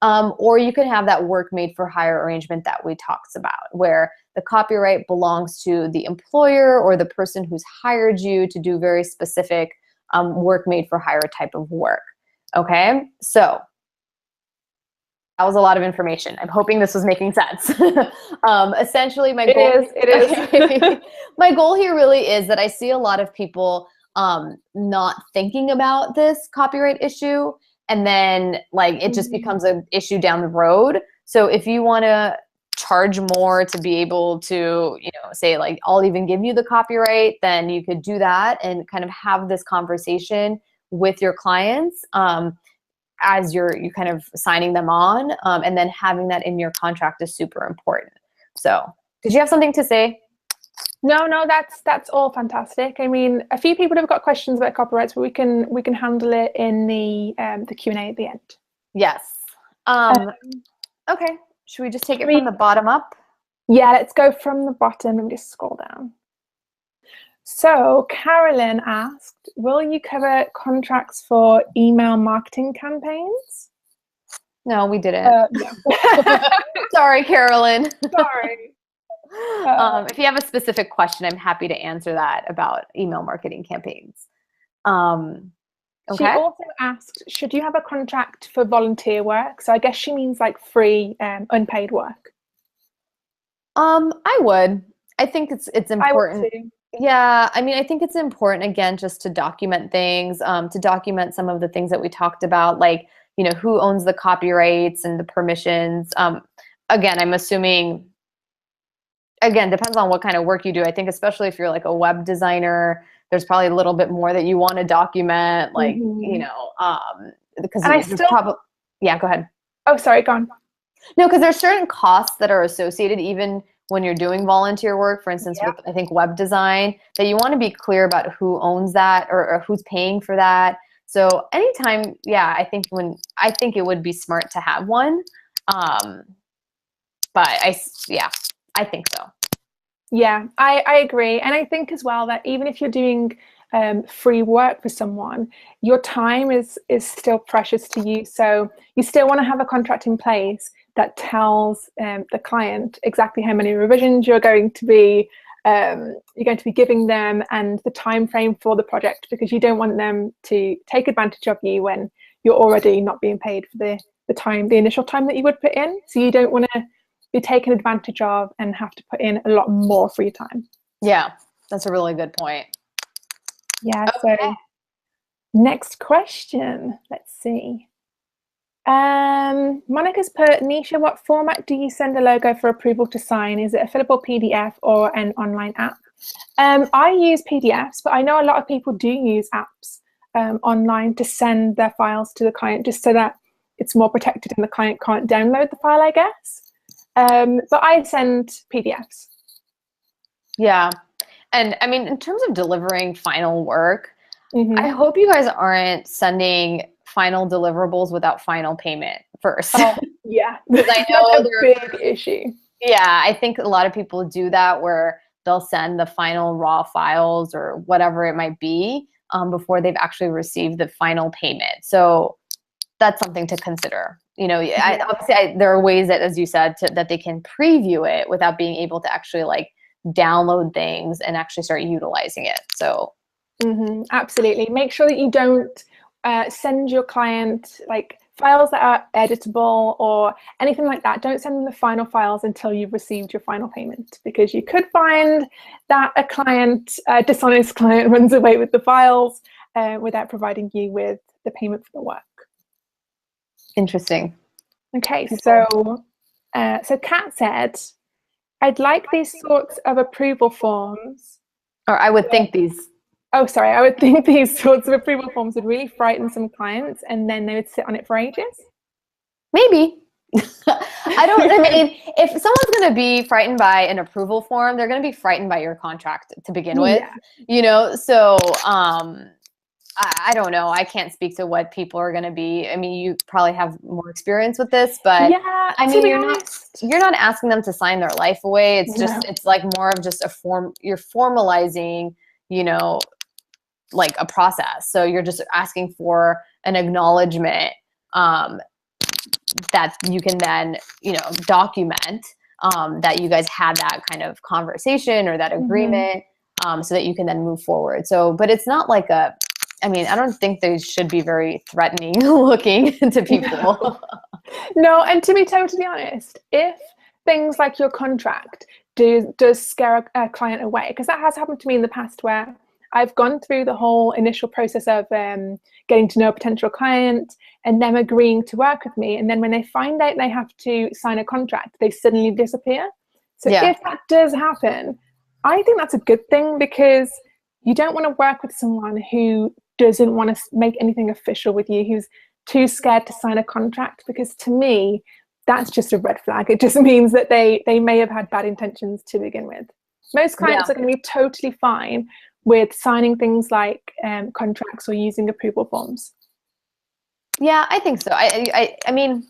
Or you can have that work made for hire arrangement that we talked about, where the copyright belongs to the employer or the person who's hired you to do very specific work made for hire type of work. Okay, so that was a lot of information. I'm hoping this was making sense. Essentially, my goal is. My goal here really is that I see a lot of people not thinking about this copyright issue, and then like it just becomes an issue down the road. So if you want to charge more to be able to, say like, I'll even give you the copyright, then you could do that and kind of have this conversation with your clients as you're kind of signing them on, and then having that in your contract is super important. So did you have something to say? No, that's all fantastic. I mean, a few people have got questions about copyrights, but we can handle it in the Q&A at the end. Yes. Okay. Should we just take it from the bottom up? Yeah, let's go from the bottom and just scroll down. So Carolyn asked, will you cover contracts for email marketing campaigns? No, we didn't. No. Sorry, Carolyn. Sorry. If you have a specific question, I'm happy to answer that about email marketing campaigns. Okay. She also asked, should you have a contract for volunteer work? So I guess she means like free, unpaid work. I would. I think it's important. I would too. Yeah, I mean, I think it's important, again, just to document things, to document some of the things that we talked about, like, who owns the copyrights and the permissions. Again, I'm assuming, again, depends on what kind of work you do. I think especially if you're like a web designer, there's probably a little bit more that you want to document, like, because there's probably, yeah, go ahead. Oh, sorry, go on. No, because there's certain costs that are associated even when you're doing volunteer work, for instance, with, I think, web design, that you want to be clear about who owns that or who's paying for that. So anytime, yeah, I think it would be smart to have one. But I think so. Yeah, I agree. And I think as well that even if you're doing free work for someone, your time is still precious to you. So you still want to have a contract in place that tells the client exactly how many revisions you're going to be giving them and the time frame for the project, because you don't want them to take advantage of you when you're already not being paid for the initial time that you would put in. So you don't want to be taken advantage of and have to put in a lot more free time. Yeah, that's a really good point. Yeah, okay. So next question, let's see. Monica's put, Nisha, what format do you send a logo for approval to sign? Is it a fillable PDF or an online app? I use PDFs, but I know a lot of people do use apps online to send their files to the client, just so that it's more protected and the client can't download the file, I guess. But I send PDFs. Yeah. And I mean, in terms of delivering final work, I hope you guys aren't sending final deliverables without final payment first. Oh, yeah. Because I That's know a big issue. yeah, I think a lot of people do that where they'll send the final raw files or whatever it might be before they've actually received the final payment. So that's something to consider. You know, obviously there are ways that, as you said, that they can preview it without being able to actually like download things and actually start utilizing it. So absolutely. Make sure that you don't send your client like files that are editable or anything like that. Don't send them the final files until you've received your final payment, because you could find that a dishonest client runs away with the files without providing you with the payment for the work. interesting. Okay, so Kat said, I'd like these sorts of approval forms. Or I would think these. Oh, sorry. I would think these sorts of approval forms would really frighten some clients, and then they would sit on it for ages. Maybe. I mean, if someone's going to be frightened by an approval form, they're going to be frightened by your contract to begin with, you know? So, I don't know. I can't speak to what people are going to be. I mean, you probably have more experience with this, but yeah, I mean, you're not asking them to sign their life away. It's just, it's like more of just a form. You're formalizing, you know, like a process. So you're just asking for an acknowledgement that you can then, you know, document that you guys had that kind of conversation or that agreement so that you can then move forward. So, but it's not like I mean, I don't think they should be very threatening looking to people. No, and to be totally honest, if things like your contract does scare a client away, because that has happened to me in the past where I've gone through the whole initial process of getting to know a potential client and them agreeing to work with me. And then when they find out they have to sign a contract, they suddenly disappear. So if that does happen, I think that's a good thing, because you don't want to work with someone who doesn't want to make anything official with you, who's too scared to sign a contract, because to me, that's just a red flag. It just means that they may have had bad intentions to begin with. Most clients are going to be totally fine with signing things like contracts or using approval forms. Yeah, I think so. I mean,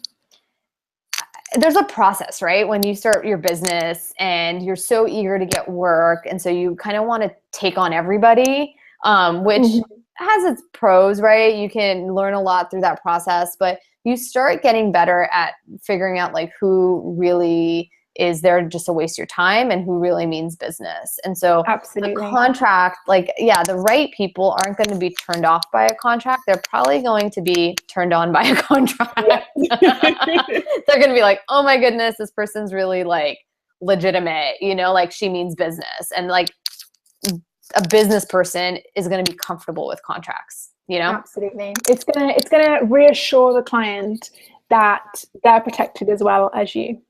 there's a process, right? When you start your business and you're so eager to get work, and so you kind of want to take on everybody, which has its pros, right? You can learn a lot through that process, but you start getting better at figuring out like who really is there just to waste your time and who really means business. And so the contract, like, yeah, the right people aren't going to be turned off by a contract. They're probably going to be turned on by a contract. They're going to be like, oh my goodness, this person's really like legitimate, you know, like she means business. And like a business person is going to be comfortable with contracts, you know? Absolutely. It's gonna reassure the client that they're protected as well as you.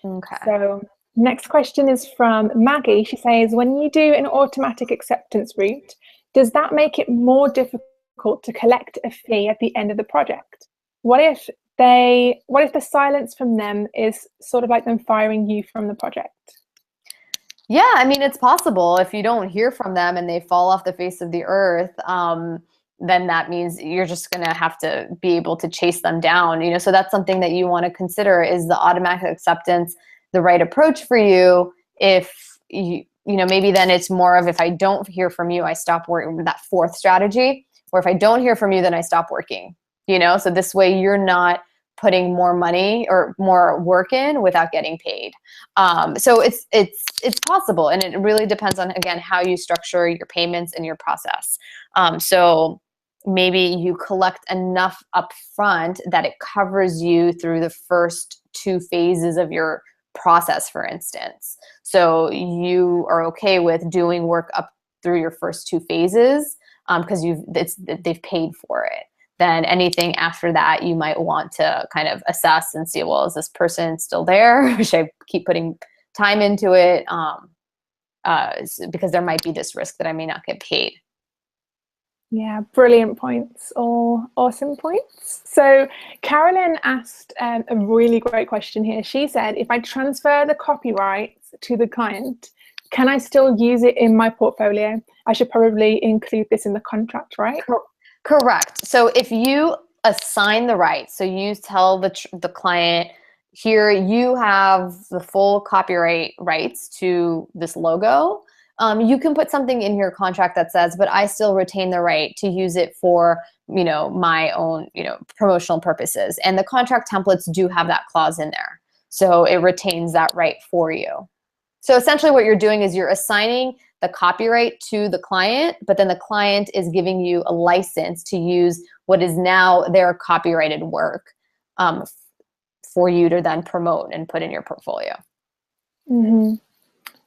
Okay. So next question is from Maggie. She says, when you do an automatic acceptance route, does that make it more difficult to collect a fee at the end of the project? What if the silence from them is sort of like them firing you from the project? Yeah, I mean, it's possible. If you don't hear from them and they fall off the face of the earth, then that means you're just going to have to be able to chase them down, you know? So that's something that you want to consider. Is the automatic acceptance the right approach for you? If you know, maybe then it's more of, if I don't hear from you, I stop working, with that fourth strategy. Or if I don't hear from you, then I stop working, you know? So this way you're not putting more money or more work in without getting paid. So it's possible. And it really depends on, again, how you structure your payments and your process. So maybe you collect enough upfront that it covers you through the first 2 phases of your process, for instance. So you are okay with doing work up through your first 2 phases because they've paid for it. Then anything after that, you might want to kind of assess and see, well, is this person still there? Should I keep putting time into it? Because there might be this risk that I may not get paid. Yeah, brilliant points, all awesome points. So Carolyn asked a really great question here. She said, if I transfer the copyrights to the client, can I still use it in my portfolio? I should probably include this in the contract, right? Correct. So if you assign the rights, so you tell the client, here you have the full copyright rights to this logo. You can put something in your contract that says, but I still retain the right to use it for, my own, promotional purposes. And the contract templates do have that clause in there. So it retains that right for you. So essentially what you're doing is you're assigning the copyright to the client, but then the client is giving you a license to use what is now their copyrighted work for you to then promote and put in your portfolio. Mm-hmm.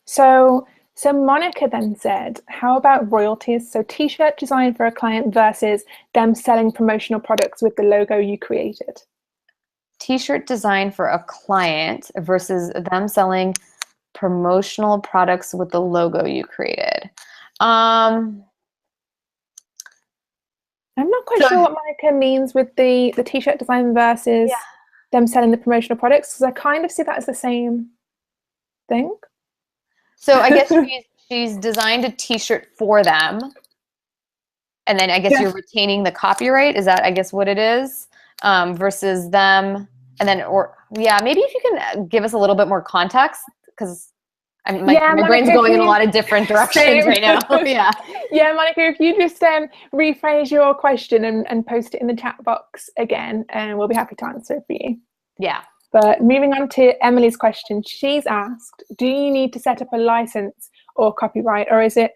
So Monica then said, how about royalties? So t-shirt design for a client versus them selling promotional products with the logo you created. T-shirt design for a client versus them selling promotional products with the logo you created. I'm not quite sure what Monica means with the t-shirt design versus them selling the promotional products, because I kind of see that as the same thing. So I guess she's designed a t-shirt for them, and then I guess you're retaining the copyright. Is that, I guess, what it is? Versus them, and then, maybe if you can give us a little bit more context, because my brain's going in a lot of different directions right now. Yeah, Monica, if you just rephrase your question and post it in the chat box again, and we'll be happy to answer it for you. Yeah. But moving on to Emily's question, she's asked, do you need to set up a license or copyright, or is it,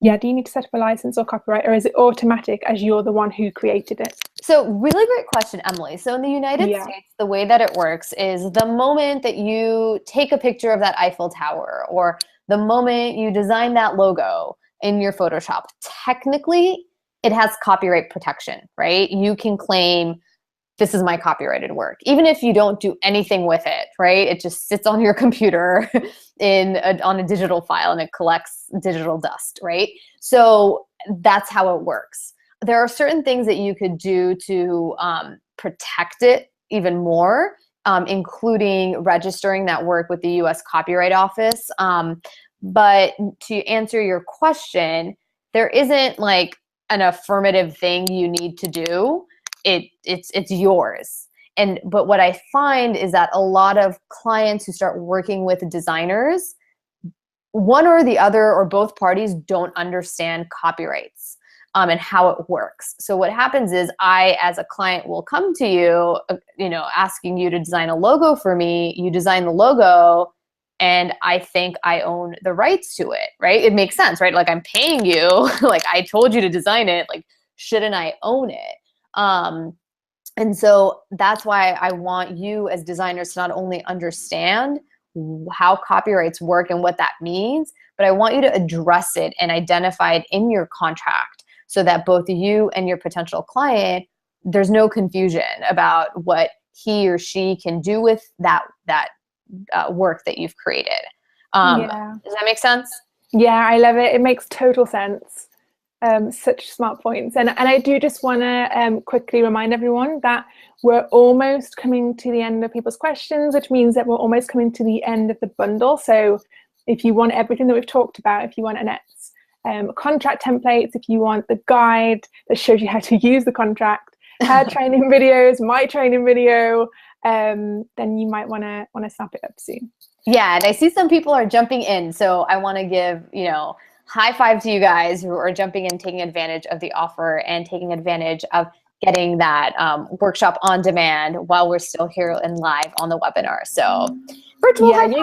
do you need to set up a license or copyright, or is it automatic as you're the one who created it? So really great question, Emily. So in the United States, the way that it works is the moment that you take a picture of that Eiffel Tower, or the moment you design that logo in your Photoshop, technically it has copyright protection, right? You can claim, this is my copyrighted work, even if you don't do anything with it, right? It just sits on your computer on a digital file, and it collects digital dust, right? So that's how it works. There are certain things that you could do to protect it even more, including registering that work with the US Copyright Office. But to answer your question, there isn't like an affirmative thing you need to do. It's yours. But what I find is that a lot of clients who start working with designers, one or the other or both parties don't understand copyrights and how it works. So what happens is I, as a client, will come to you, asking you to design a logo for me. You design the logo, and I think I own the rights to it, right? It makes sense, right? Like, I'm paying you, like I told you to design it, like, shouldn't I own it? And so that's why I want you as designers to not only understand how copyrights work and what that means, but I want you to address it and identify it in your contract so that both you and your potential client, there's no confusion about what he or she can do with that work that you've created. Does that make sense? Yeah, I love it. It makes total sense. Such smart points. And I do just want to quickly remind everyone that we're almost coming to the end of people's questions, which means that we're almost coming to the end of the bundle. So if you want everything that we've talked about, if you want Annette's contract templates, if you want the guide that shows you how to use the contract, her training videos, my training video, then you might want to snap it up soon. Yeah, and I see some people are jumping in. So I want to give, high five to you guys who are jumping in, taking advantage of the offer and taking advantage of getting that workshop on demand while we're still here and live on the webinar. So virtual high five,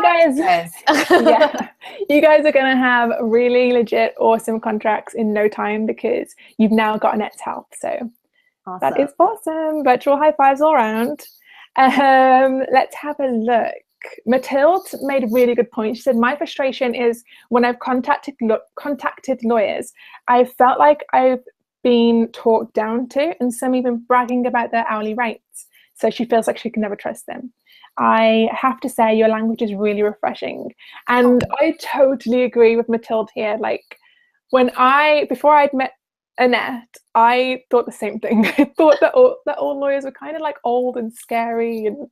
you guys are going to have really legit awesome contracts in no time because you've now got Annette's help. So awesome. That is awesome. Virtual high fives all around. Let's have a look. Mathilde made a really good point. She said, my frustration is when I've contacted lawyers, I felt like I've been talked down to, and some even bragging about their hourly rates. So she feels like she can never trust them. I have to say your language is really refreshing. And I totally agree with Mathilde here. Like before I'd met Annette, I thought the same thing. I thought that all lawyers were kind of like old and scary and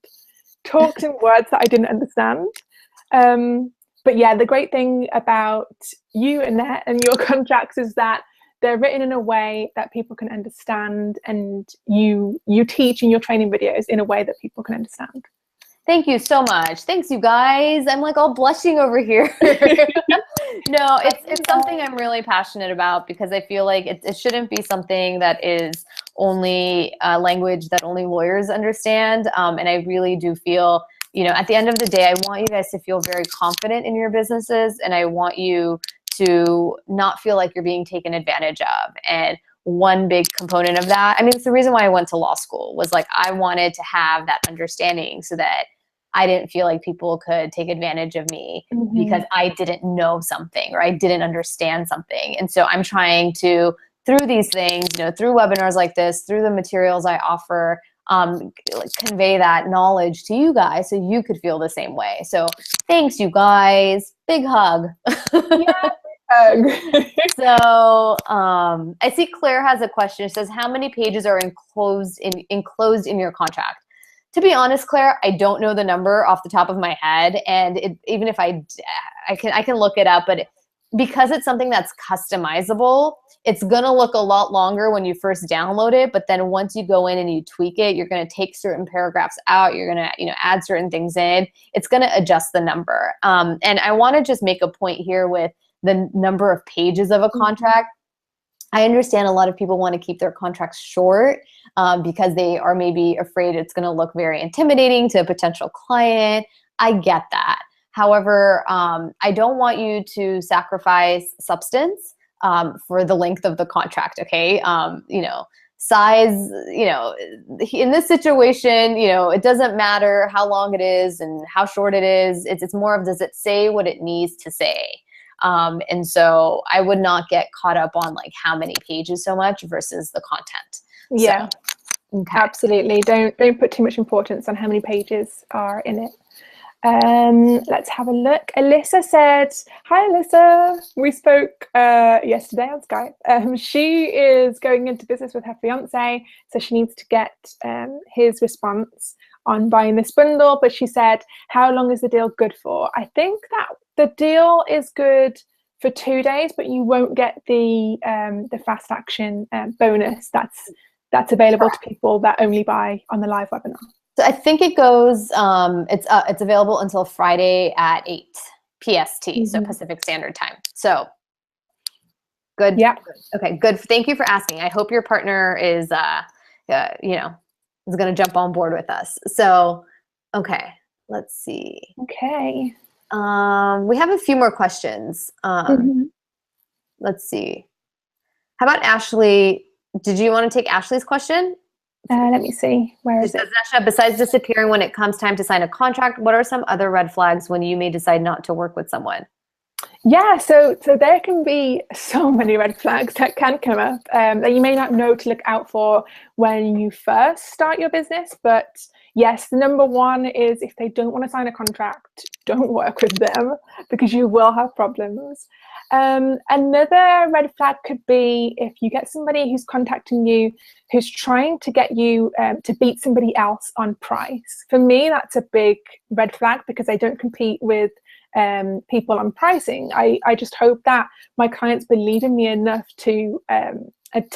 talked in words that I didn't understand. But yeah, the great thing about you, Annette, and your contracts is that they're written in a way that people can understand, and you teach in your training videos in a way that people can understand. Thank you so much. Thanks, you guys. I'm like all blushing over here. No, it's something I'm really passionate about, because I feel like it shouldn't be something that is only a language that only lawyers understand. And I really do feel, you know, at the end of the day, I want you guys to feel very confident in your businesses, and I want you to not feel like you're being taken advantage of. And one big component of that, I mean, it's the reason why I went to law school, was like I wanted to have that understanding so that I didn't feel like people could take advantage of me because I didn't know something or I didn't understand something. And so I'm trying to, through these things, you know, through webinars like this, through the materials I offer, convey that knowledge to you guys so you could feel the same way. So thanks, you guys. Big hug. Yeah. Hug. So I see Claire has a question. It says, how many pages are enclosed in your contract? To be honest, Claire, I don't know the number off the top of my head, and even if I can look it up, but because it's something that's customizable, it's gonna look a lot longer when you first download it. But then once you go in and you tweak it, you're gonna take certain paragraphs out. You're gonna add certain things in. It's gonna adjust the number. And I want to just make a point here with the number of pages of a contract. I understand a lot of people want to keep their contracts short because they are maybe afraid it's going to look very intimidating to a potential client. I get that. However, I don't want you to sacrifice substance for the length of the contract, okay? Size, in this situation, it doesn't matter how long it is and how short it is. It's more of, does it say what it needs to say? And so I would not get caught up on like how many pages so much versus the content. Yeah, so, okay. Absolutely. Don't put too much importance on how many pages are in it. Let's have a look. Alyssa said, hi Alyssa, we spoke yesterday on Skype. She is going into business with her fiance, so she needs to get his response on buying this bundle, but she said, how long is the deal good for? I think that the deal is good for 2 days, but you won't get the fast action bonus that's available to people that only buy on the live webinar. So I think it goes, it's available until Friday at 8 PST, so Pacific Standard Time. So good. Yeah. Okay, good. Thank you for asking. I hope your partner is, is going to jump on board with us. So, okay, let's see. Okay. We have a few more questions. Let's see. How about Ashley? Did you want to take Ashley's question? Let me see. Where is it? Zasha, besides disappearing when it comes time to sign a contract, what are some other red flags when you may decide not to work with someone? Yeah, so there can be so many red flags that can come up that you may not know to look out for when you first start your business. But yes, the number one is if they don't want to sign a contract, don't work with them because you will have problems. Another red flag could be if you get somebody who's contacting you who's trying to get you to beat somebody else on price. For me, that's a big red flag because I don't compete with people on pricing. I just hope that my clients believe in me enough to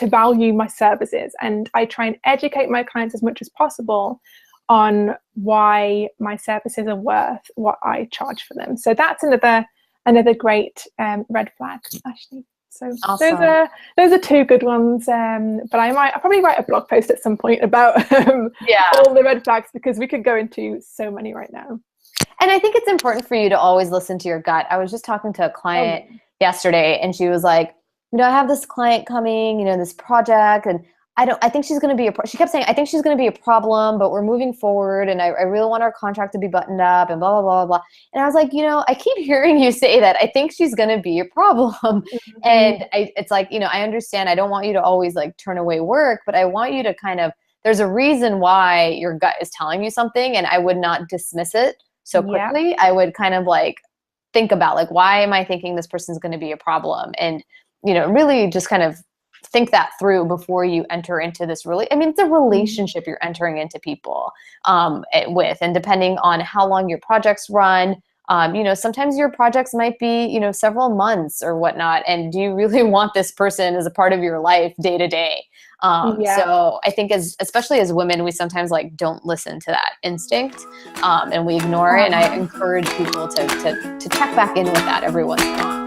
value my services, and I try and educate my clients as much as possible on why my services are worth what I charge for them. So that's another gret red flag, Ashley. So awesome. Those are two good ones. But I'll probably write a blog post at some point about all the red flags because we could go into so many right now. And I think it's important for you to always listen to your gut. I was just talking to a client yesterday, and she was like, I have this client coming, this project, and I think she's going to be she kept saying, I think she's going to be a problem, but we're moving forward, and I really want our contract to be buttoned up, and blah, blah, blah, blah. And I was like, I keep hearing you say that. I think she's going to be a problem. And it's like, I understand. I don't want you to always like turn away work, but I want you to there's a reason why your gut is telling you something, and I would not dismiss it so quickly. I would kind of like think about like, why am I thinking this person's going to be a problem? And, really just kind of think that through before you enter into this it's a relationship you're entering into people with, and depending on how long your projects run, You know, sometimes your projects might be, you know, several months or whatnot. And do you really want this person as a part of your life day to day? Yeah. So I think especially as women, we sometimes like don't listen to that instinct, and we ignore it. And I encourage people to check back in with that every once in a while.